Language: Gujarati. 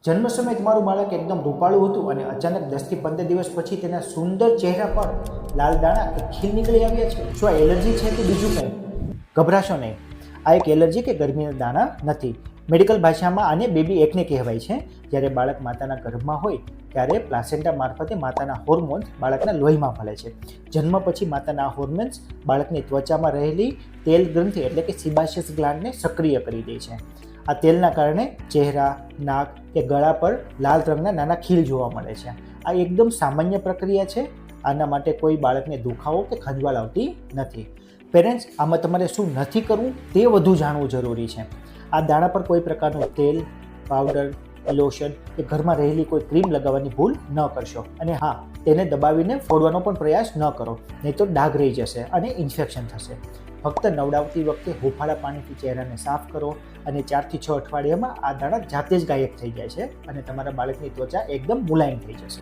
જન્મ સમયે તમારું બાળક એકદમ રૂપાળું હતું અને અચાનક 10 થી 15 દિવસ પછી તેના સુંદર ચહેરા પર લાલ દાણા કે ખીલ નીકળી આવ્યા છે. શું આ એલર્જી છે કે બીજું કંઈ? ગભરાશો નહીં, આ એક એલર્જી કે ગરમીના દાણા નથી. મેડિકલ ભાષામાં આને બેબી એકને કહેવાય છે. જ્યારે બાળક માતાના ગર્ભમાં હોય ત્યારે પ્લાસેન્ટા મારફતે માતાના હોર્મોન્સ બાળકના લોહીમાં ફરે છે. જન્મ પછી માતાના હોર્મોન્સ બાળકની ત્વચામાં રહેલી તેલ ગ્રંથિ એટલે કે સિબાશિયસ ગ્લાન્ડને સક્રિય કરી દે છે. આ તેલના કારણે ચહેરા, નાક કે ગળા પર લાલ રંગના નાના ખીલ જોવા મળે છે. આ એકદમ સામાન્ય પ્રક્રિયા છે. આના માટે કોઈ બાળકને દુખાવો કે ખંજવાળ આવતી નથી. પેરેન્ટ્સ, આમાં તમારે શું નથી કરવું તે વધુ જાણવું જરૂરી છે. આ દાણા પર કોઈ પ્રકારનું તેલ, પાવડર, લોશન કે ઘરમાં રહેલી કોઈ ક્રીમ લગાવવાની ભૂલ ન કરશો. અને હા, તેને દબાવીને ફોડવાનો પણ પ્રયાસ ન કરો, નહીં તો ડાઘ રહી જશે અને ઇન્ફેક્શન થશે. ફક્ત નવડાવતી વખતે હુંફાળા પાણીથી ચહેરાને સાફ કરો અને 4 થી 6 અઠવાડિયામાં આ દાણા જાતે જ ગાયબ થઈ જાય છે અને તમારા બાળકની ત્વચા એકદમ મુલાયમ થઈ જશે.